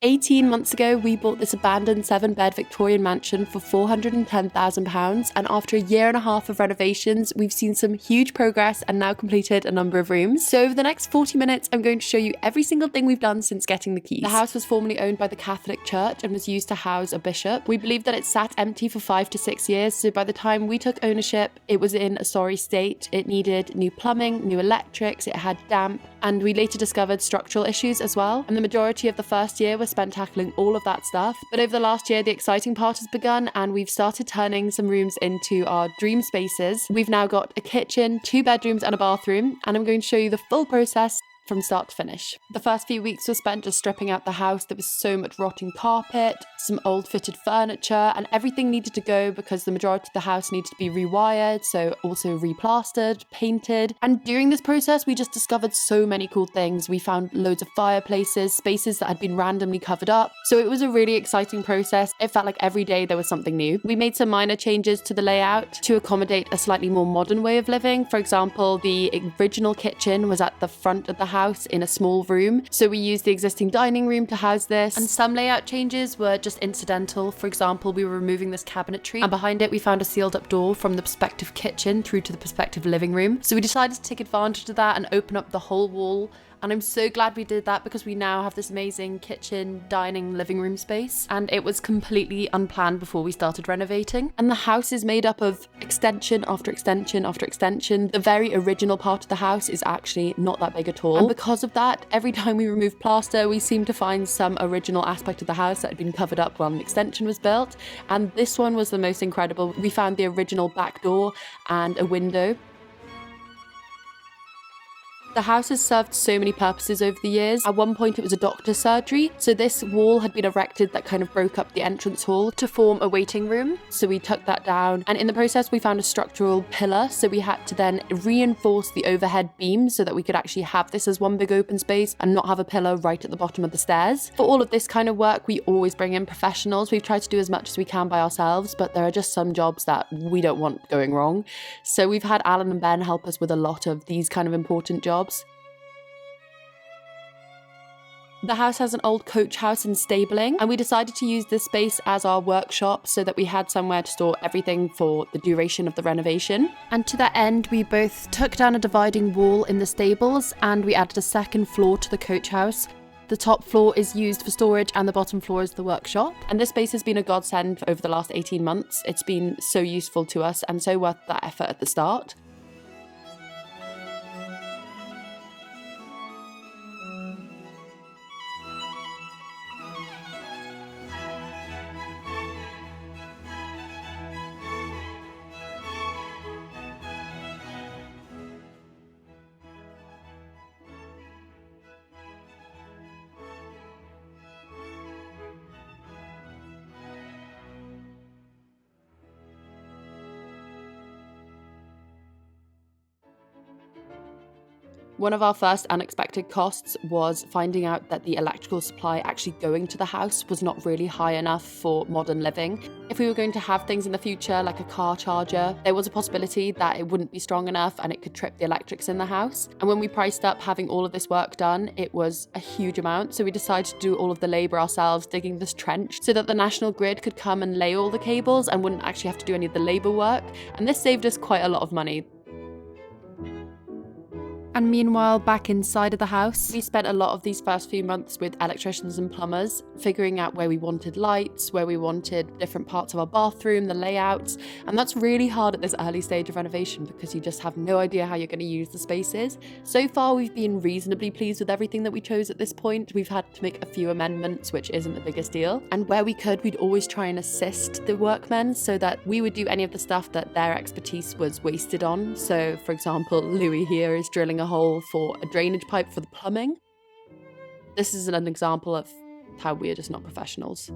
18 months ago, we bought this abandoned 7-bed Victorian mansion for £410,000, and after a year and a half of renovations, we've seen some huge progress and now completed a number of rooms. So over the next 40 minutes, I'm going to show you every single thing we've done since getting the keys. The house was formerly owned by the Catholic Church and was used to house a bishop. We believe that it sat empty for 5 to 6 years, so by the time we took ownership, it was in a sorry state. It needed new plumbing, new electrics, it had damp, and we later discovered structural issues as well. And the majority of the first year was spent tackling all of that stuff. But over the last year, the exciting part has begun, and we've started turning some rooms into our dream spaces. We've now got a kitchen, 2 bedrooms and a bathroom, and I'm going to show you the full process from start to finish. The first few weeks were spent just stripping out the house. There was so much rotting carpet, some old fitted furniture, and everything needed to go because the majority of the house needed to be rewired, so also replastered, painted. And during this process, we just discovered so many cool things. We found loads of fireplaces, spaces that had been randomly covered up. So it was a really exciting process. It felt like every day there was something new. We made some minor changes to the layout to accommodate a slightly more modern way of living. For example, the original kitchen was at the front of the house in a small room, so we used the existing dining room to house this, and some layout changes were just incidental. For example, we were removing this cabinetry, and behind it we found a sealed up door from the prospective kitchen through to the prospective living room, so we decided to take advantage of that and open up the whole wall. And I'm so glad we did that because we now have this amazing kitchen, dining, living room space. And it was completely unplanned before we started renovating. And the house is made up of extension after extension after extension. The very original part of the house is actually not that big at all. And because of that, every time we remove plaster, we seem to find some original aspect of the house that had been covered up while an extension was built. And this one was the most incredible. We found the original back door and a window. The house has served so many purposes over the years. At one point it was a doctor's surgery, so this wall had been erected that kind of broke up the entrance hall to form a waiting room, so we took that down, and in the process we found a structural pillar, so we had to then reinforce the overhead beam so that we could actually have this as one big open space and not have a pillar right at the bottom of the stairs. For all of this kind of work, we always bring in professionals. We've tried to do as much as we can by ourselves, but there are just some jobs that we don't want going wrong, so we've had Alan and Ben help us with a lot of these kind of important jobs. The house has an old coach house and stabling, and we decided to use this space as our workshop so that we had somewhere to store everything for the duration of the renovation. And to that end, we both took down a dividing wall in the stables and we added a second floor to the coach house. The top floor is used for storage and the bottom floor is the workshop. And this space has been a godsend over the last 18 months. It's been so useful to us and so worth that effort at the start. One of our first unexpected costs was finding out that the electrical supply actually going to the house was not really high enough for modern living. If we were going to have things in the future like a car charger, there was a possibility that it wouldn't be strong enough and it could trip the electrics in the house. And when we priced up having all of this work done, it was a huge amount. So we decided to do all of the labour ourselves, digging this trench so that the national grid could come and lay all the cables and wouldn't actually have to do any of the labour work. And this saved us quite a lot of money. And meanwhile, back inside of the house, we spent a lot of these first few months with electricians and plumbers, figuring out where we wanted lights, where we wanted different parts of our bathroom, the layouts. And that's really hard at this early stage of renovation because you just have no idea how you're going to use the spaces. So far, we've been reasonably pleased with everything that we chose at this point. We've had to make a few amendments, which isn't the biggest deal. And where we could, we'd always try and assist the workmen so that we would do any of the stuff that their expertise was wasted on. So, for example, Louis here is drilling a hole for a drainage pipe for the plumbing. This is an example of how we're just not professionals.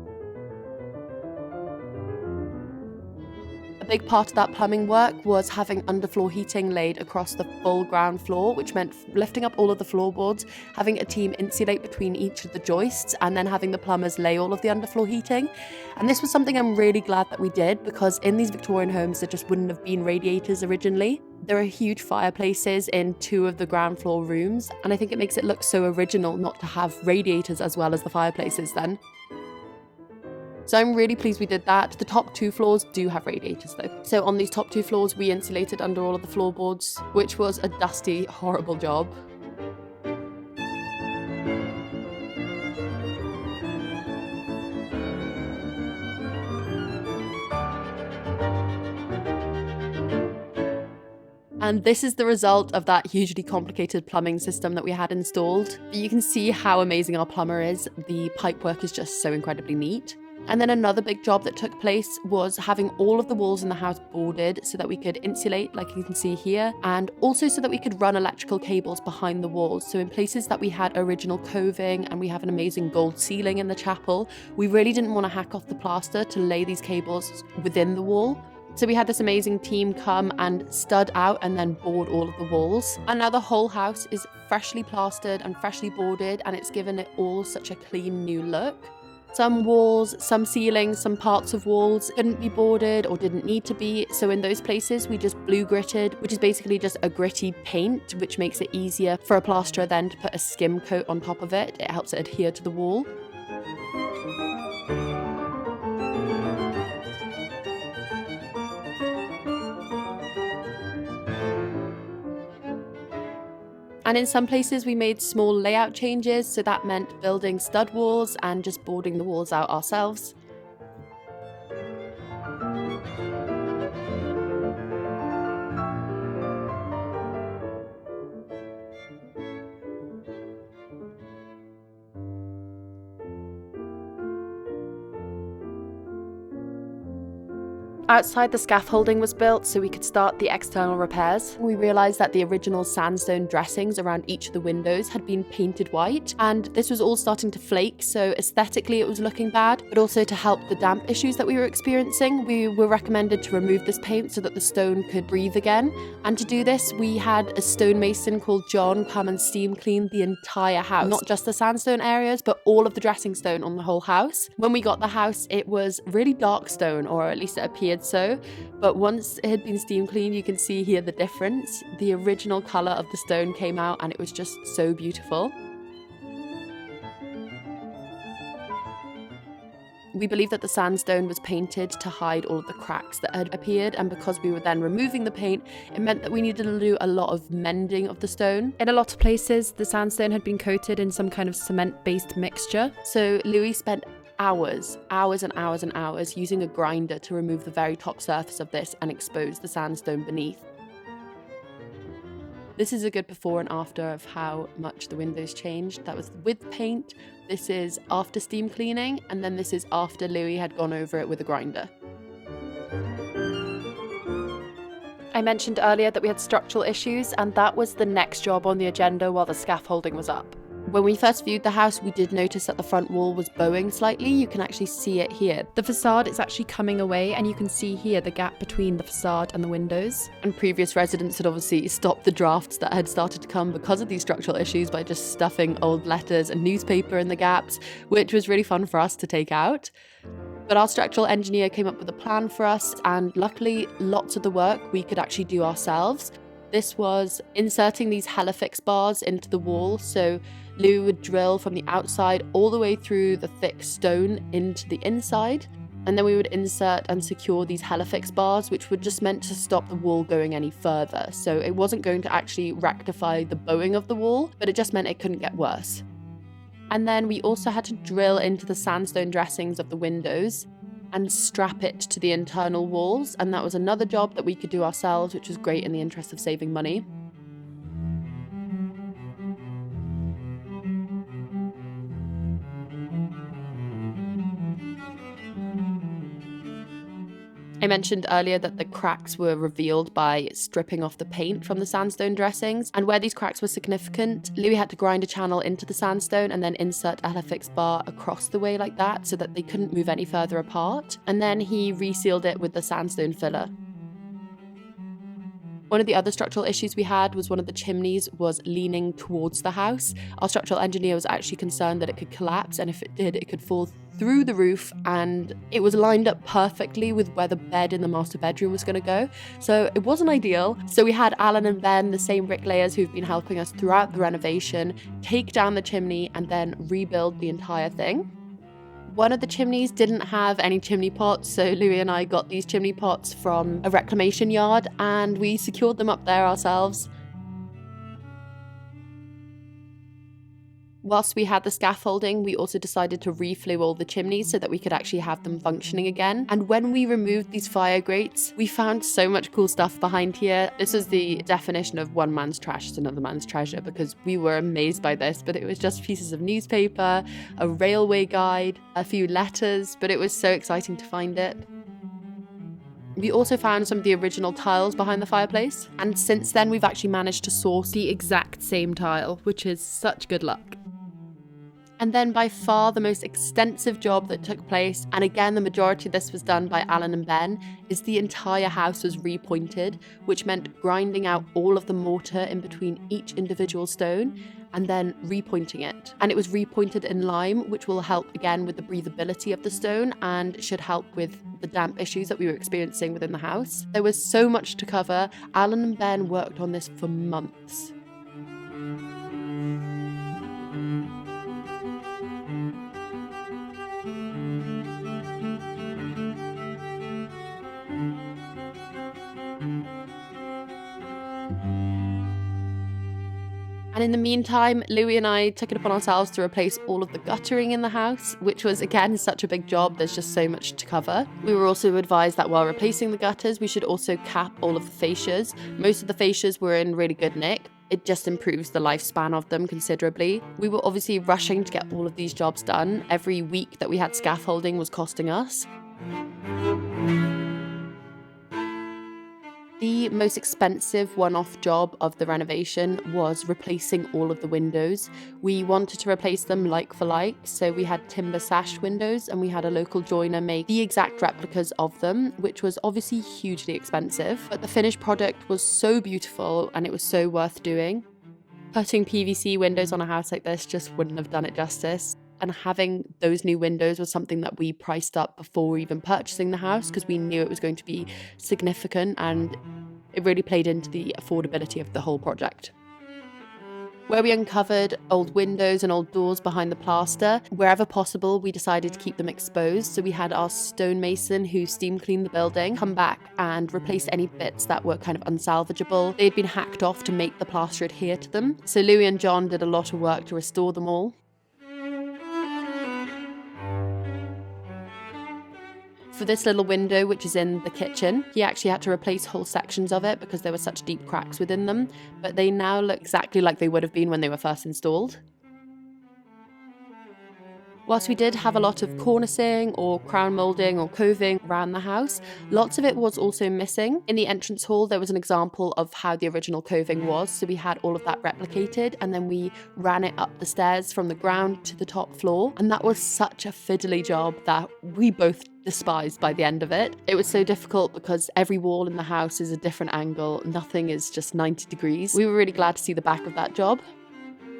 big part of that plumbing work was having underfloor heating laid across the full ground floor, which meant lifting up all of the floorboards, having a team insulate between each of the joists, and then having the plumbers lay all of the underfloor heating. And this was something I'm really glad that we did, because in these Victorian homes there just wouldn't have been radiators originally. There are huge fireplaces in 2 of the ground floor rooms, and I think it makes it look so original not to have radiators as well as the fireplaces then. So I'm really pleased we did that. The top 2 floors do have radiators though. So on these top 2 floors we insulated under all of the floorboards, which was a dusty, horrible job. And this is the result of that hugely complicated plumbing system that we had installed. But you can see how amazing our plumber is. The pipework is just so incredibly neat. And then another big job that took place was having all of the walls in the house boarded so that we could insulate, like you can see here, and also so that we could run electrical cables behind the walls. So in places that we had original coving and we have an amazing gold ceiling in the chapel, we really didn't want to hack off the plaster to lay these cables within the wall. So we had this amazing team come and stud out and then board all of the walls. And now the whole house is freshly plastered and freshly boarded, and it's given it all such a clean new look. Some walls, some ceilings, some parts of walls couldn't be boarded or didn't need to be. So in those places, we just blue gritted, which is basically just a gritty paint, which makes it easier for a plasterer then to put a skim coat on top of it. It helps it adhere to the wall. And in some places we made small layout changes, so that meant building stud walls and just boarding the walls out ourselves. Outside, the scaffolding was built so we could start the external repairs. We realised that the original sandstone dressings around each of the windows had been painted white, and this was all starting to flake, so aesthetically it was looking bad, but also to help the damp issues that we were experiencing, we were recommended to remove this paint so that the stone could breathe again. And to do this, we had a stonemason called John come and steam clean the entire house, not just the sandstone areas, but all of the dressing stone on the whole house. When we got the house, it was really dark stone, or at least it appeared so, but once it had been steam cleaned, you can see here the difference. The original colour of the stone came out and it was just so beautiful. We believe that the sandstone was painted to hide all of the cracks that had appeared, and because we were then removing the paint, it meant that we needed to do a lot of mending of the stone. In a lot of places, the sandstone had been coated in some kind of cement-based mixture, so Louis spent hours and hours using a grinder to remove the very top surface of this and expose the sandstone beneath. This is a good before and after of how much the windows changed. That was with paint, this is after steam cleaning, and then this is after Louis had gone over it with a grinder. I mentioned earlier that we had structural issues, and that was the next job on the agenda while the scaffolding was up. When we first viewed the house, we did notice that the front wall was bowing slightly. You can actually see it here. The facade is actually coming away, and you can see here the gap between the facade and the windows. And previous residents had obviously stopped the drafts that had started to come because of these structural issues by just stuffing old letters and newspaper in the gaps, which was really fun for us to take out. But our structural engineer came up with a plan for us, and luckily lots of the work we could actually do ourselves. This was inserting these helifix bars into the wall, so Louis would drill from the outside all the way through the thick stone into the inside, and then we would insert and secure these helifix bars, which were just meant to stop the wall going any further. So it wasn't going to actually rectify the bowing of the wall, but it just meant it couldn't get worse. And then we also had to drill into the sandstone dressings of the windows and strap it to the internal walls, and that was another job that we could do ourselves, which was great in the interest of saving money. I mentioned earlier that the cracks were revealed by stripping off the paint from the sandstone dressings, and where these cracks were significant, Louis had to grind a channel into the sandstone and then insert a helifix bar across the way like that so that they couldn't move any further apart, and then he resealed it with the sandstone filler. One of the other structural issues we had was one of the chimneys was leaning towards the house. Our structural engineer was actually concerned that it could collapse, and if it did, it could fall through the roof, and it was lined up perfectly with where the bed in the master bedroom was going to go. So it wasn't ideal. So we had Alan and Ben, the same bricklayers who've been helping us throughout the renovation, take down the chimney and then rebuild the entire thing. One of the chimneys didn't have any chimney pots, so Louis and I got these chimney pots from a reclamation yard and we secured them up there ourselves. Whilst we had the scaffolding, we also decided to reflue all the chimneys so that we could actually have them functioning again. And when we removed these fire grates, we found so much cool stuff behind here. This is the definition of one man's trash is another man's treasure, because we were amazed by this, but it was just pieces of newspaper, a railway guide, a few letters, but it was so exciting to find it. We also found some of the original tiles behind the fireplace, and since then we've actually managed to source the exact same tile, which is such good luck. And then by far the most extensive job that took place, and again the majority of this was done by Alan and Ben, is the entire house was repointed, which meant grinding out all of the mortar in between each individual stone and then repointing it. And it was repointed in lime, which will help again with the breathability of the stone and should help with the damp issues that we were experiencing within the house. There was so much to cover. Alan and Ben worked on this for months. And in the meantime, Louis and I took it upon ourselves to replace all of the guttering in the house, which was, again, such a big job. There's just so much to cover. We were also advised that while replacing the gutters, we should also cap all of the fascias. Most of the fascias were in really good nick. It just improves the lifespan of them considerably. We were obviously rushing to get all of these jobs done. Every week that we had scaffolding was costing us. The most expensive one-off job of the renovation was replacing all of the windows. We wanted to replace them like for like, so we had timber sash windows and we had a local joiner make the exact replicas of them, which was obviously hugely expensive, but the finished product was so beautiful and it was so worth doing. Putting PVC windows on a house like this just wouldn't have done it justice. And having those new windows was something that we priced up before even purchasing the house, because we knew it was going to be significant and it really played into the affordability of the whole project. Where we uncovered old windows and old doors behind the plaster, wherever possible, we decided to keep them exposed. So we had our stonemason who steam cleaned the building come back and replace any bits that were kind of unsalvageable. They'd been hacked off to make the plaster adhere to them. So Louis and John did a lot of work to restore them all. For this little window, which is in the kitchen, he actually had to replace whole sections of it because there were such deep cracks within them, but they now look exactly like they would have been when they were first installed. Whilst we did have a lot of cornicing or crown moulding or coving around the house, lots of it was also missing. In the entrance hall, there was an example of how the original coving was, so we had all of that replicated, and then we ran it up the stairs from the ground to the top floor, and that was such a fiddly job that we both despised by the end of it. It was so difficult because every wall in the house is a different angle, nothing is just 90 degrees. We were really glad to see the back of that job.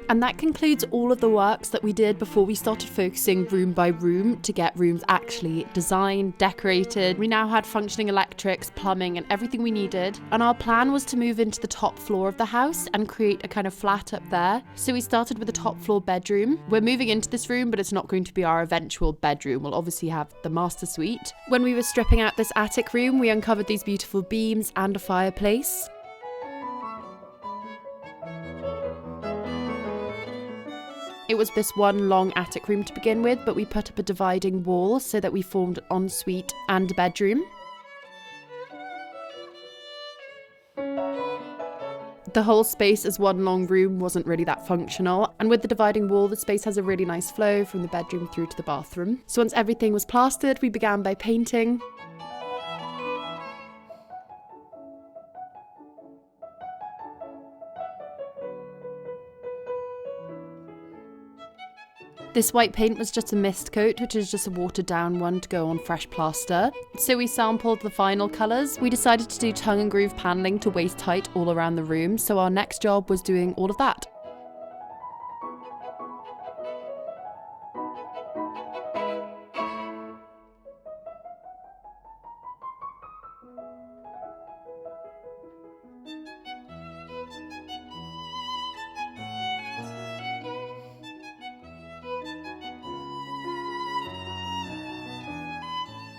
And that concludes all of the works that we did before we started focusing room by room to get rooms actually designed, decorated. We now had functioning electrics, plumbing, and everything we needed. And our plan was to move into the top floor of the house and create a kind of flat up there. So we started with a top floor bedroom. We're moving into this room, but it's not going to be our eventual bedroom. We'll obviously have the master suite. When we were stripping out this attic room, we uncovered these beautiful beams and a fireplace. It was this one long attic room to begin with, but we put up a dividing wall so that we formed an ensuite and a bedroom. The whole space as one long room wasn't really that functional, and with the dividing wall, the space has a really nice flow from the bedroom through to the bathroom. So once everything was plastered, we began by painting. This white paint was just a mist coat, which is just a watered down one to go on fresh plaster. So we sampled the final colours. We decided to do tongue and groove paneling to waist height all around the room, so our next job was doing all of that.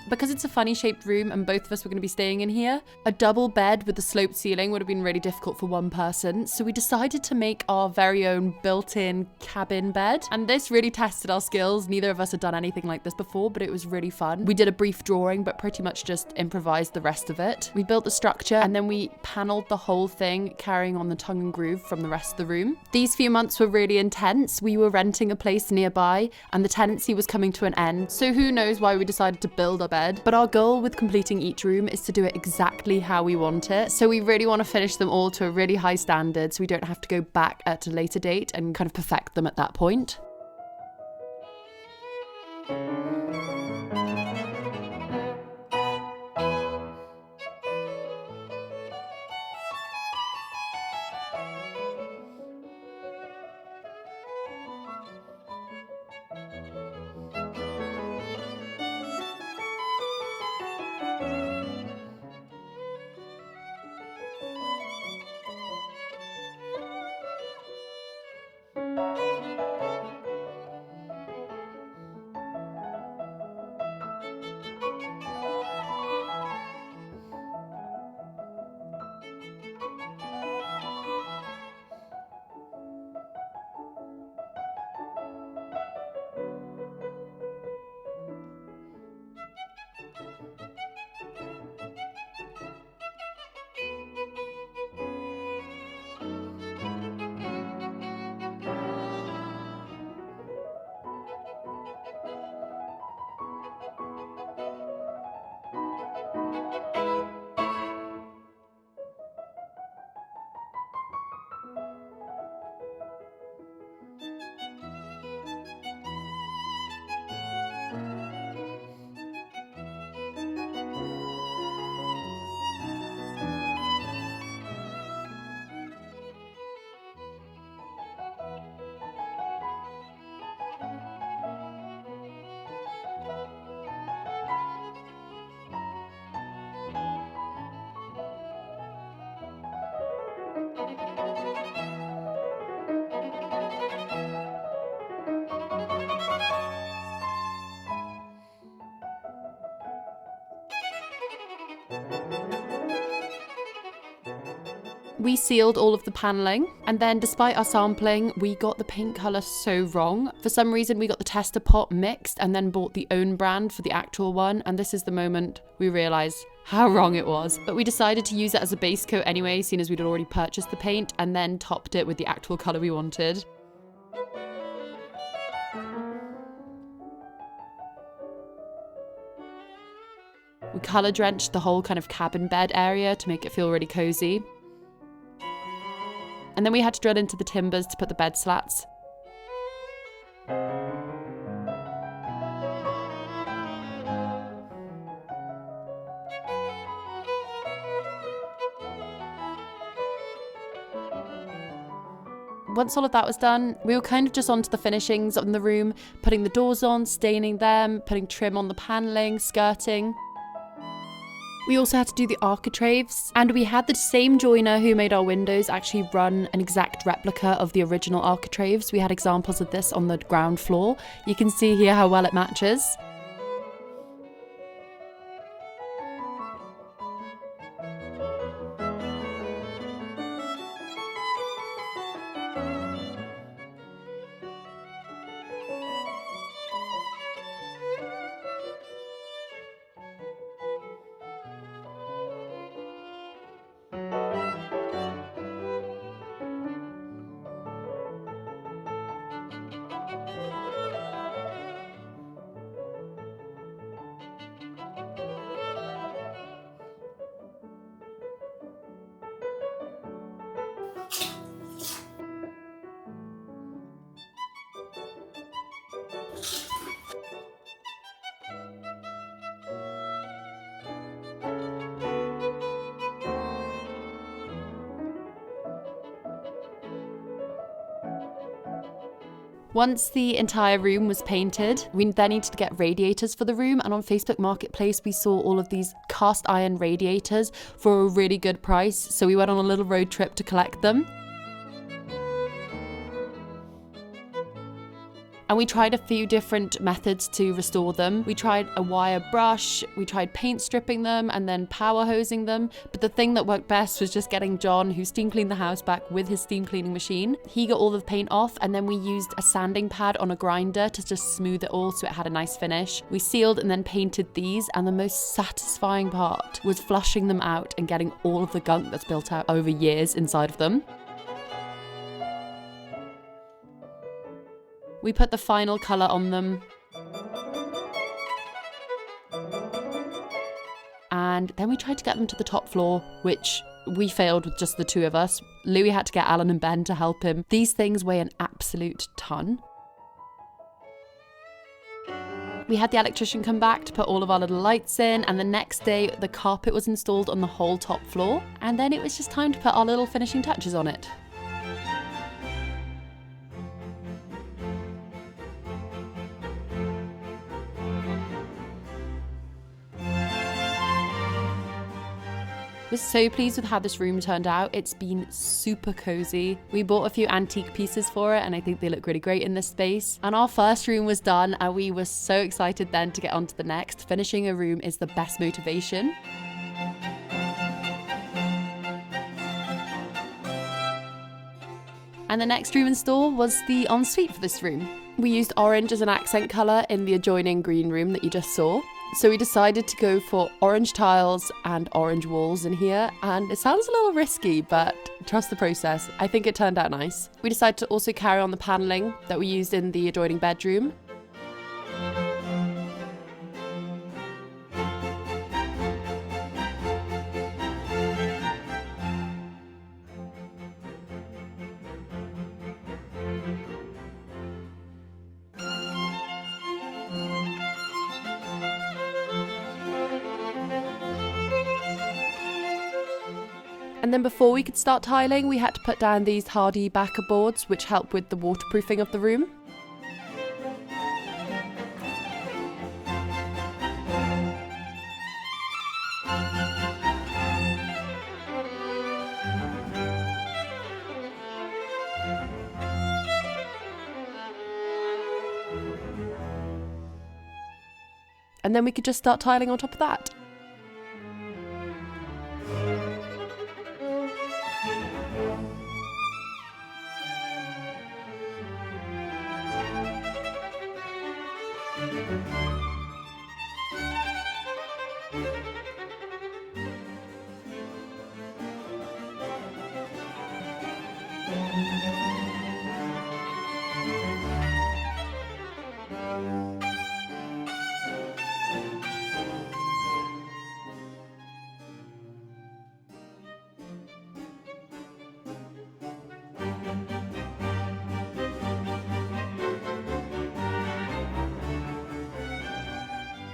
Because it's a funny shaped room and both of us were going to be staying in here, a double bed with a sloped ceiling would have been really difficult for one person. So we decided to make our very own built-in cabin bed. And this really tested our skills. Neither of us had done anything like this before, but it was really fun. We did a brief drawing, but pretty much just improvised the rest of it. We built the structure and then we paneled the whole thing, carrying on the tongue and groove from the rest of the room. These few months were really intense. We were renting a place nearby and the tenancy was coming to an end. So who knows why we decided to build our bed. But our goal with completing each room is to do it exactly how we want it. So we really want to finish them all to a really high standard so we don't have to go back at a later date and kind of perfect them at that point. We sealed all of the paneling, and then despite our sampling, we got the paint color so wrong. For some reason, we got the tester pot mixed and then bought the own brand for the actual one, and this is the moment we realized how wrong it was. But we decided to use it as a base coat anyway, seeing as we'd already purchased the paint, and then topped it with the actual color we wanted. We color drenched the whole kind of cabin bed area to make it feel really cozy. And then we had to drill into the timbers to put the bed slats. Once all of that was done, we were kind of just onto the finishings on the room, putting the doors on, staining them, putting trim on the paneling, skirting. We also had to do the architraves, and we had the same joiner who made our windows actually run an exact replica of the original architraves. We had examples of this on the ground floor. You can see here how well it matches. Once the entire room was painted, we then needed to get radiators for the room, and on Facebook Marketplace we saw all of these cast iron radiators for a really good price, so we went on a little road trip to collect them. And we tried a few different methods to restore them. We tried a wire brush, we tried paint stripping them, and then power hosing them. But the thing that worked best was just getting John, who steam cleaned the house, back with his steam cleaning machine. He got all the paint off, and then we used a sanding pad on a grinder to just smooth it all so it had a nice finish. We sealed and then painted these, and the most satisfying part was flushing them out and getting all of the gunk that's built out over years inside of them. We put the final colour on them. And then we tried to get them to the top floor, which we failed with just the two of us. Louis had to get Alan and Ben to help him. These things weigh an absolute ton. We had the electrician come back to put all of our little lights in, and the next day the carpet was installed on the whole top floor, and then it was just time to put our little finishing touches on it. We're so pleased with how this room turned out. It's been super cozy. We bought a few antique pieces for it, and I think they look really great in this space. And our first room was done, and we were so excited then to get on to the next. Finishing a room is the best motivation. And the next room install was the ensuite for this room. We used orange as an accent colour in the adjoining green room that you just saw. So we decided to go for orange tiles and orange walls in here, and it sounds a little risky, but trust the process. I think it turned out nice. We decided to also carry on the panelling that we used in the adjoining bedroom. And then before we could start tiling, we had to put down these hardy backer boards, which help with the waterproofing of the room. And then we could just start tiling on top of that.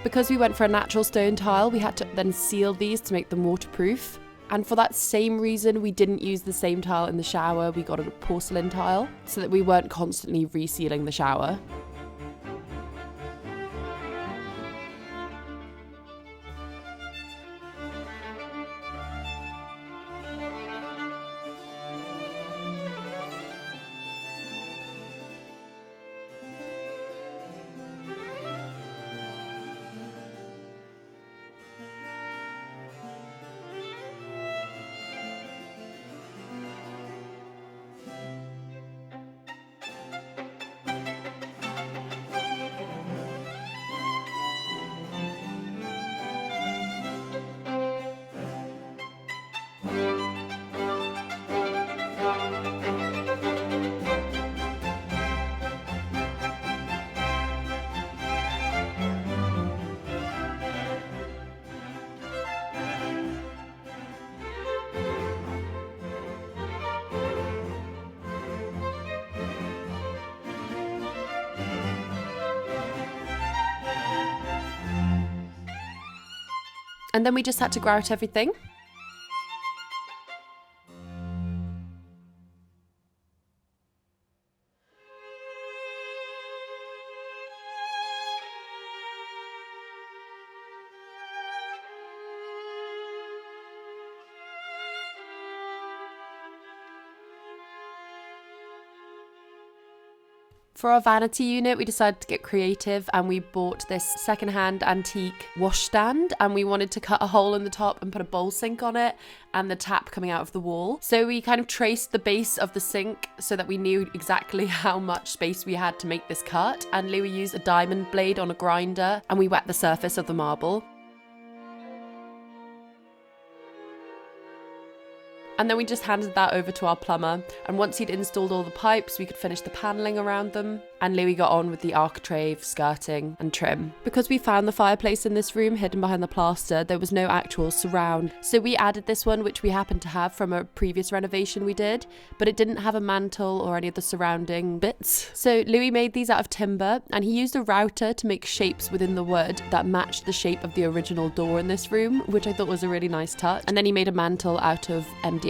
Because we went for a natural stone tile, we had to then seal these to make them waterproof. And for that same reason, we didn't use the same tile in the shower. We got a porcelain tile so that we weren't constantly resealing the shower. And then we just had to grout everything. For our vanity unit, we decided to get creative and we bought this secondhand antique washstand, and we wanted to cut a hole in the top and put a bowl sink on it and the tap coming out of the wall. So we kind of traced the base of the sink so that we knew exactly how much space we had to make this cut, and Louis used a diamond blade on a grinder and we wet the surface of the marble. And then we just handed that over to our plumber, and once he'd installed all the pipes, we could finish the panelling around them, and Louis got on with the architrave, skirting and trim. Because we found the fireplace in this room hidden behind the plaster, there was no actual surround, so we added this one, which we happened to have from a previous renovation we did, but it didn't have a mantle or any of the surrounding bits. So Louis made these out of timber, and he used a router to make shapes within the wood that matched the shape of the original door in this room, which I thought was a really nice touch. And then he made a mantle out of MDF.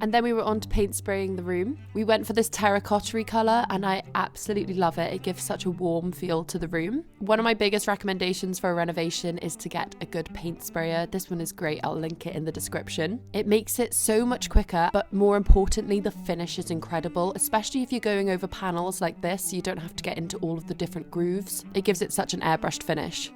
And then we were on to paint spraying the room. We went for this terracotta colour and I absolutely love it. It gives such a warm feel to the room. One of my biggest recommendations for a renovation is to get a good paint sprayer. This one is great. I'll link it in the description. It makes it so much quicker, but more importantly, the finish is incredible, especially if you're going over panels like this. You don't have to get into all of the different grooves. It gives it such an airbrushed finish.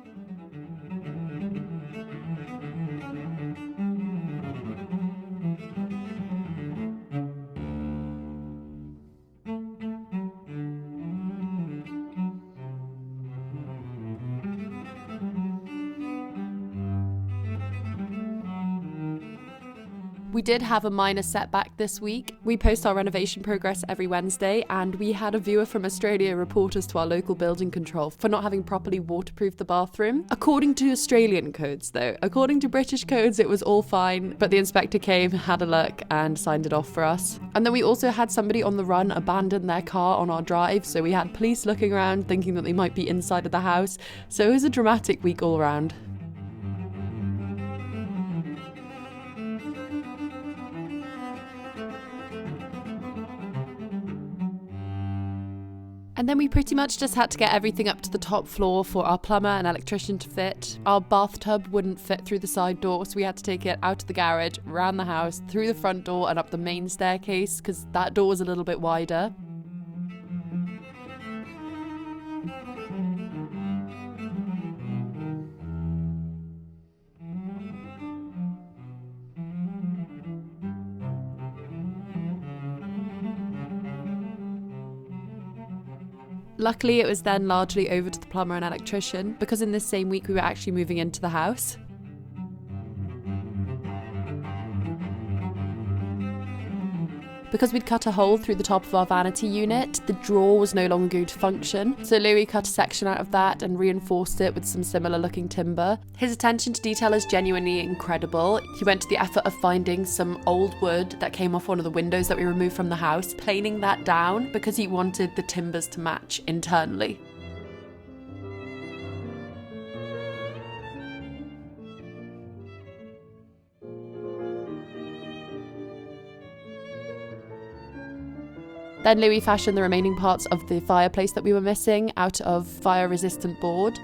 We did have a minor setback this week. We post our renovation progress every Wednesday, and we had a viewer from Australia report us to our local building control for not having properly waterproofed the bathroom. According to Australian codes though, according to British codes it was all fine, but the inspector came, had a look and signed it off for us. And then we also had somebody on the run abandon their car on our drive, so we had police looking around thinking that they might be inside of the house. So it was a dramatic week all around. And then we pretty much just had to get everything up to the top floor for our plumber and electrician to fit. Our bathtub wouldn't fit through the side door, so we had to take it out of the garage, around the house, through the front door and up the main staircase, because that door was a little bit wider. Luckily, it was then largely over to the plumber and electrician, because in this same week we were actually moving into the house. Because we'd cut a hole through the top of our vanity unit, the drawer was no longer going to function. So Louis cut a section out of that and reinforced it with some similar looking timber. His attention to detail is genuinely incredible. He went to the effort of finding some old wood that came off one of the windows that we removed from the house, planing that down because he wanted the timbers to match internally. Then Louis fashioned the remaining parts of the fireplace that we were missing out of fire-resistant board.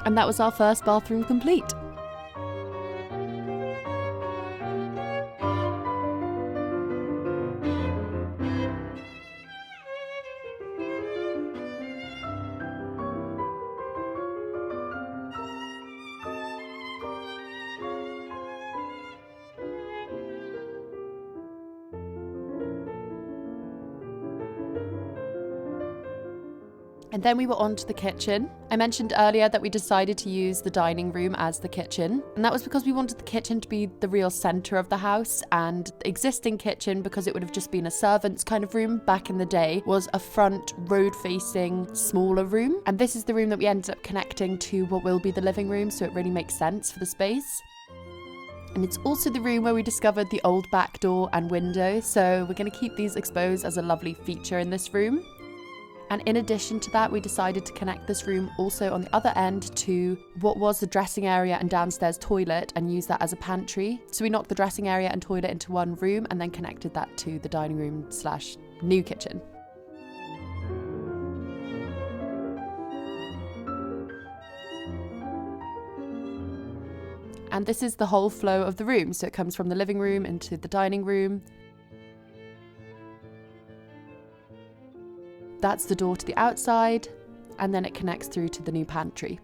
And that was our first bathroom complete. And then we were on to the kitchen. I mentioned earlier that we decided to use the dining room as the kitchen, and that was because we wanted the kitchen to be the real center of the house, and the existing kitchen, because it would have just been a servant's kind of room back in the day, was a front road-facing smaller room. And this is the room that we ended up connecting to what will be the living room, so it really makes sense for the space. And it's also the room where we discovered the old back door and window, so we're going to keep these exposed as a lovely feature in this room. And in addition to that, we decided to connect this room also on the other end to what was the dressing area and downstairs toilet and use that as a pantry. So we knocked the dressing area and toilet into one room and then connected that to the dining room / new kitchen. And this is the whole flow of the room. So it comes from the living room into the dining room. That's the door to the outside, and then it connects through to the new pantry.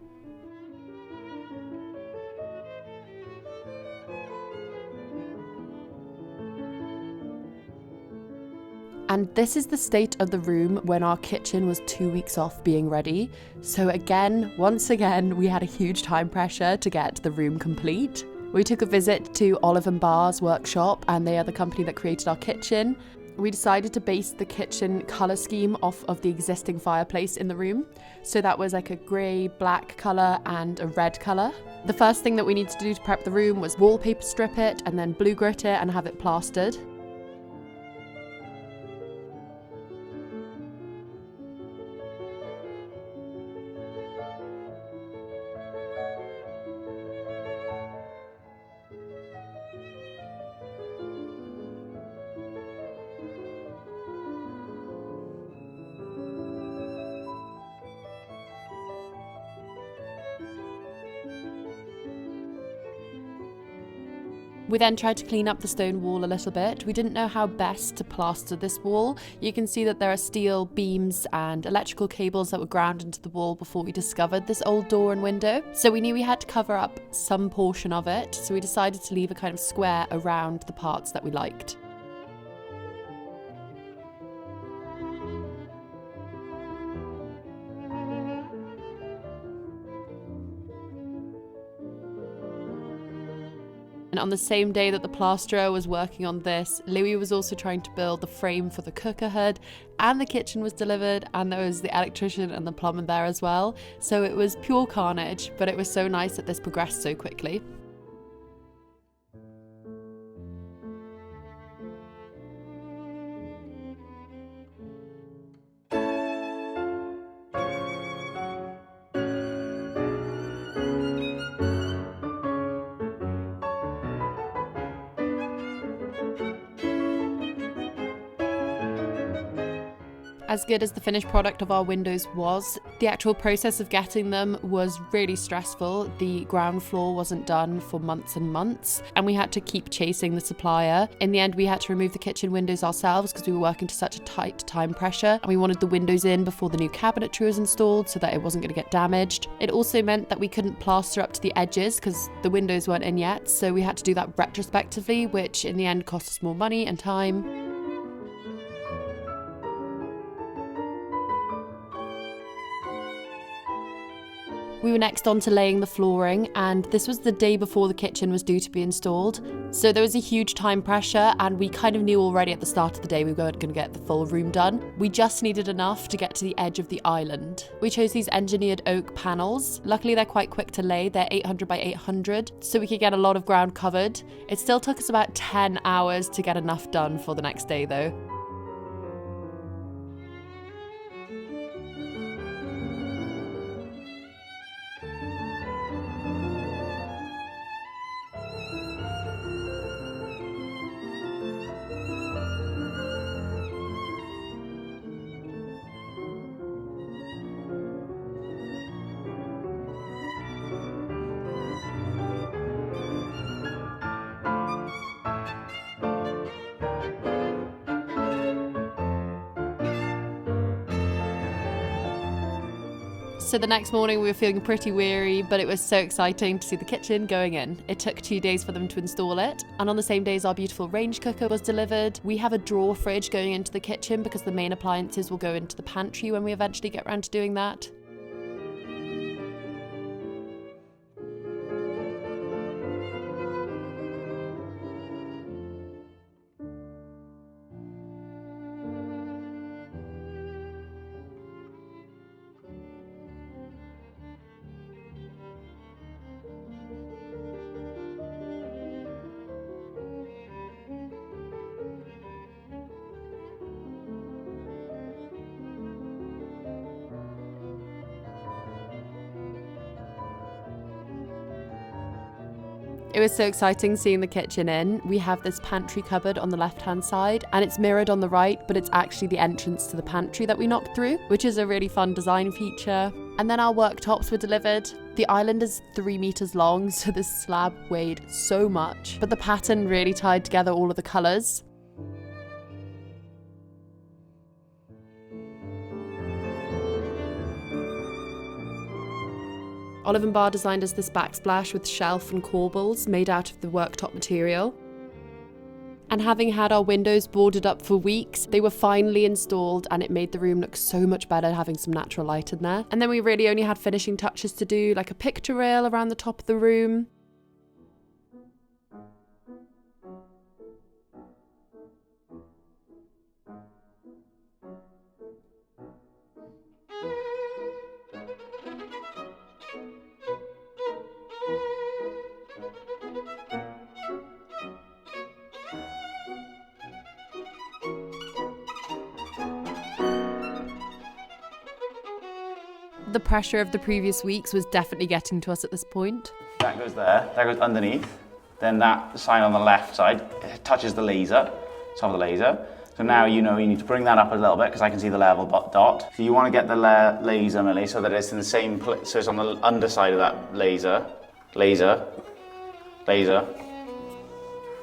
And this is the state of the room when our kitchen was 2 weeks off being ready. So again, once again, we had a huge time pressure to get the room complete. We took a visit to Olive & Barr's workshop, and they are the company that created our kitchen. We decided to base the kitchen colour scheme off of the existing fireplace in the room. So that was like a grey, black colour and a red colour. The first thing that we needed to do to prep the room was wallpaper strip it and then blue grit it and have it plastered. We then tried to clean up the stone wall a little bit. We didn't know how best to plaster this wall. You can see that there are steel beams and electrical cables that were ground into the wall before we discovered this old door and window. So we knew we had to cover up some portion of it. So we decided to leave a kind of square around the parts that we liked. And on the same day that the plasterer was working on this, Louis was also trying to build the frame for the cooker hood, and the kitchen was delivered, and there was the electrician and the plumber there as well. So it was pure carnage, but it was so nice that this progressed so quickly. As good as the finished product of our windows was, the actual process of getting them was really stressful. The ground floor wasn't done for months and months, and we had to keep chasing the supplier. In the end, we had to remove the kitchen windows ourselves because we were working to such a tight time pressure, and we wanted the windows in before the new cabinetry was installed so that it wasn't going to get damaged. It also meant that we couldn't plaster up to the edges because the windows weren't in yet, so we had to do that retrospectively, which in the end cost us more money and time. We were next on to laying the flooring, and this was the day before the kitchen was due to be installed. So there was a huge time pressure, and we kind of knew already at the start of the day we weren't going to get the full room done. We just needed enough to get to the edge of the island. We chose these engineered oak panels. Luckily, they're quite quick to lay. They're 800 by 800, so we could get a lot of ground covered. It still took us about 10 hours to get enough done for the next day though. So the next morning we were feeling pretty weary, but it was so exciting to see the kitchen going in. It took 2 days for them to install it. And on the same day as our beautiful range cooker was delivered, we have a drawer fridge going into the kitchen because the main appliances will go into the pantry when we eventually get around to doing that. It was so exciting seeing the kitchen in. We have this pantry cupboard on the left-hand side and it's mirrored on the right, but it's actually the entrance to the pantry that we knocked through, which is a really fun design feature. And then our worktops were delivered. The island is 3 meters long, so this slab weighed so much, but the pattern really tied together all of the colors. Olive & Bar designed us this backsplash with shelf and corbels made out of the worktop material. And having had our windows boarded up for weeks, they were finally installed and it made the room look so much better having some natural light in there. And then we really only had finishing touches to do, like a picture rail around the top of the room. The pressure of the previous weeks was definitely getting to us at this point. That goes there, that goes underneath. Then that sign on the left side touches the laser, top of the laser. So now you know you need to bring that up a little bit because I can see the level dot. So you want to get the laser, Millie, so that it's in the same place, so it's on the underside of that laser. Laser.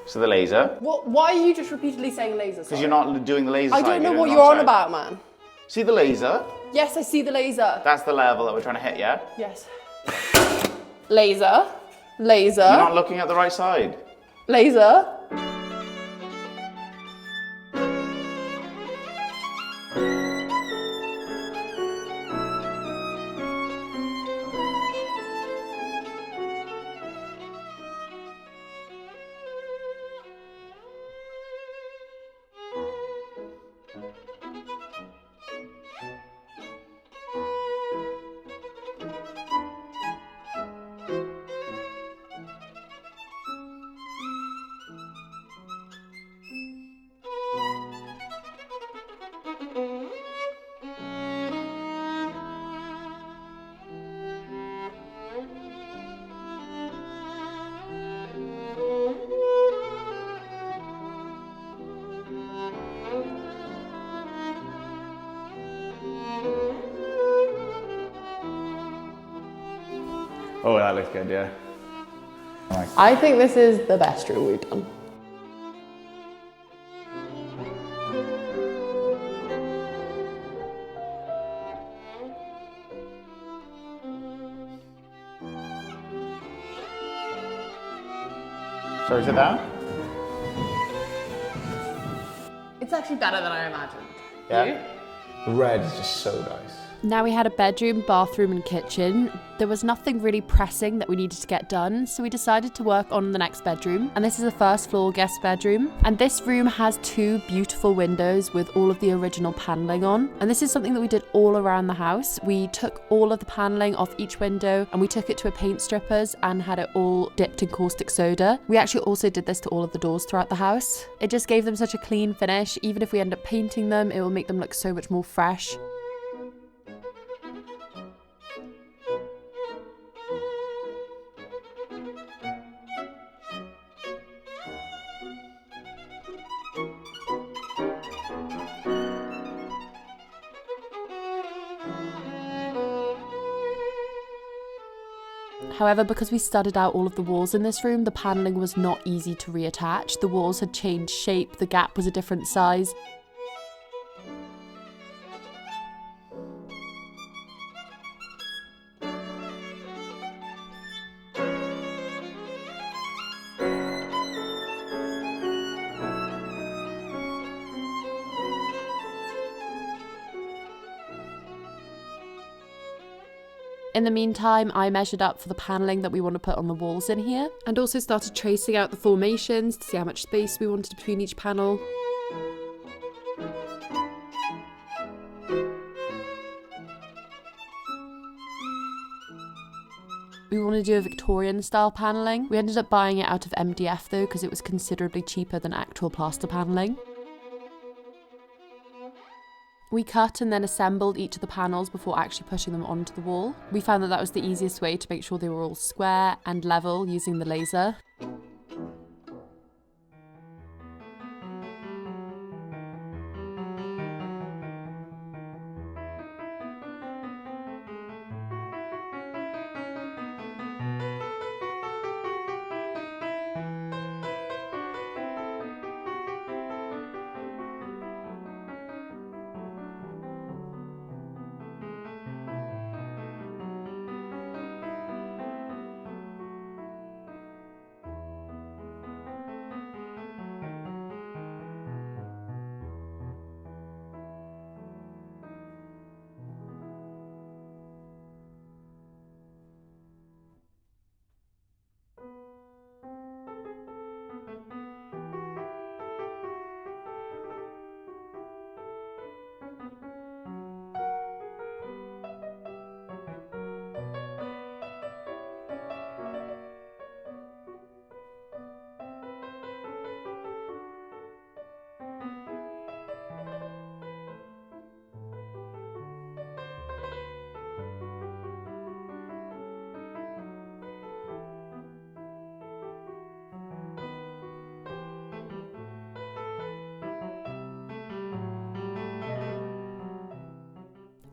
So the laser. Why are you just repeatedly saying laser? Because you're not doing the laser I side. don't know what you're on about, man. See the laser? Yes, I see the laser. That's the level that we're trying to hit, yeah? Yes. Laser. Laser. You're not looking at the right side. Laser. Oh, that looks good, yeah. I think this is the best room we've done. So is it that? It's actually better than I imagined. Yeah? The red is just so nice. Now we had a bedroom, bathroom and kitchen. There was nothing really pressing that we needed to get done, so we decided to work on the next bedroom. And this is a first floor guest bedroom. And this room has 2 beautiful windows with all of the original paneling on. And this is something that we did all around the house. We took all of the paneling off each window and we took it to a paint strippers and had it all dipped in caustic soda. We actually also did this to all of the doors throughout the house. It just gave them such a clean finish. Even if we end up painting them, it will make them look so much more fresh. However, because we studded out all of the walls in this room, the paneling was not easy to reattach. The walls had changed shape, the gap was a different size. In the meantime, I measured up for the paneling that we want to put on the walls in here, and also started tracing out the formations to see how much space we wanted between each panel. We want to do a Victorian style paneling. We ended up buying it out of MDF though, because it was considerably cheaper than actual plaster paneling. We cut and then assembled each of the panels before actually pushing them onto the wall. We found that that was the easiest way to make sure they were all square and level using the laser.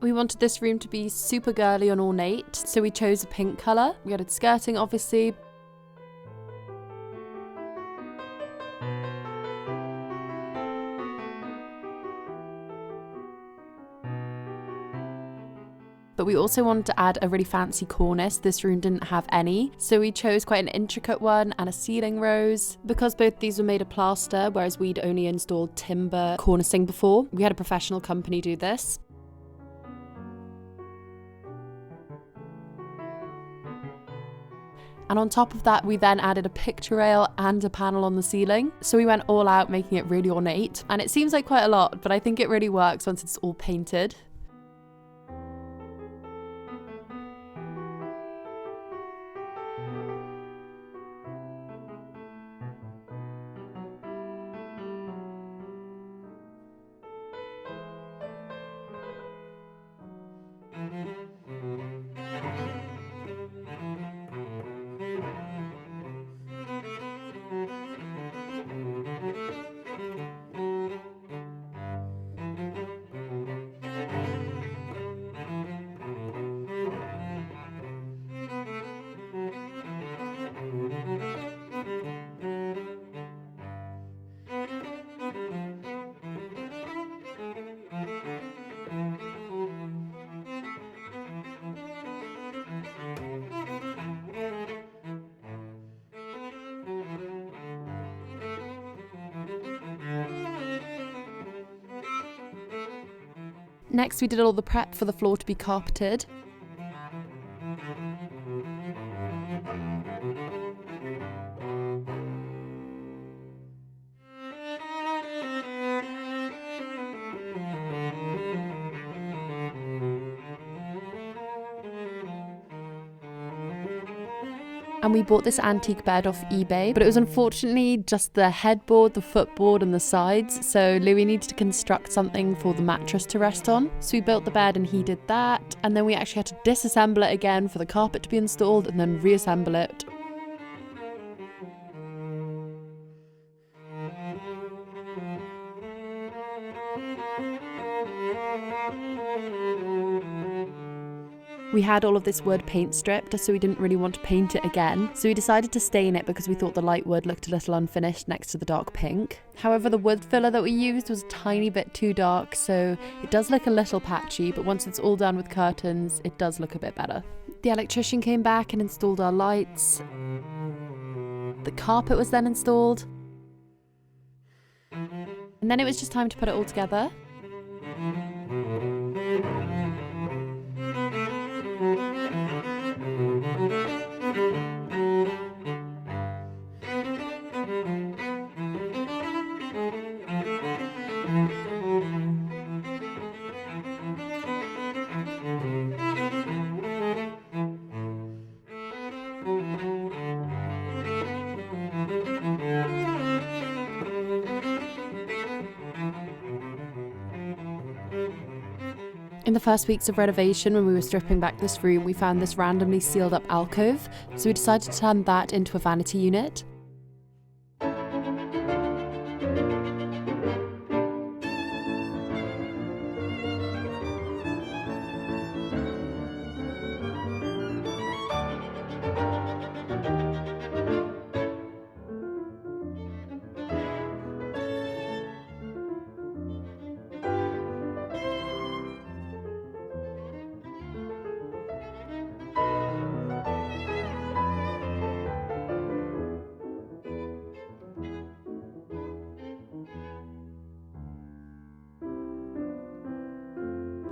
We wanted this room to be super girly and ornate, so we chose a pink colour. We added skirting, obviously. But we also wanted to add a really fancy cornice. This room didn't have any, so we chose quite an intricate one and a ceiling rose. Because both these were made of plaster, whereas we'd only installed timber cornicing before, we had a professional company do this. And on top of that, we then added a picture rail and a panel on the ceiling. So we went all out, making it really ornate. And it seems like quite a lot, but I think it really works once it's all painted. Next, we did all the prep for the floor to be carpeted. And we bought this antique bed off eBay, but it was unfortunately just the headboard, the footboard and the sides, so Louis needed to construct something for the mattress to rest on. So we built the bed and he did that, and then we actually had to disassemble it again for the carpet to be installed and then reassemble it. We had all of this wood paint stripped, so we didn't really want to paint it again. So we decided to stain it because we thought the light wood looked a little unfinished next to the dark pink. However, the wood filler that we used was a tiny bit too dark, so it does look a little patchy, but once it's all done with curtains, it does look a bit better. The electrician came back and installed our lights. The carpet was then installed. And then it was just time to put it all together. In the first weeks of renovation, when we were stripping back this room, we found this randomly sealed up alcove, so we decided to turn that into a vanity unit.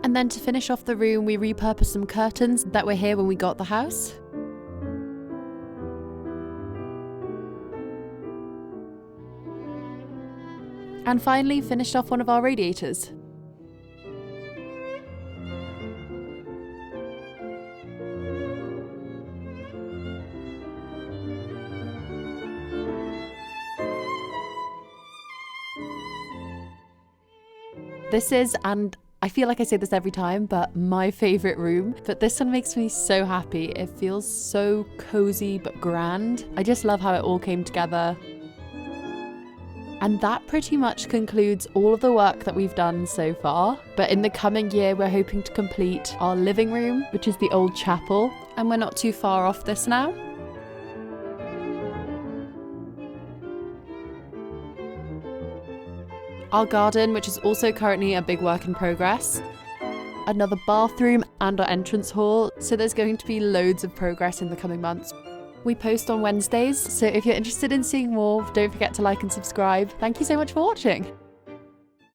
And then to finish off the room, we repurposed some curtains that were here when we got the house. And finally finished off one of our radiators. This is, and I feel like I say this every time, but my favourite room. But this one makes me so happy. It feels so cozy but grand. I just love how it all came together. And that pretty much concludes all of the work that we've done so far. But in the coming year, we're hoping to complete our living room, which is the old chapel. And we're not too far off this now. Our garden, which is also currently a big work in progress. Another bathroom and our entrance hall. So there's going to be loads of progress in the coming months. We post on Wednesdays, so if you're interested in seeing more, don't forget to like and subscribe. Thank you so much for watching.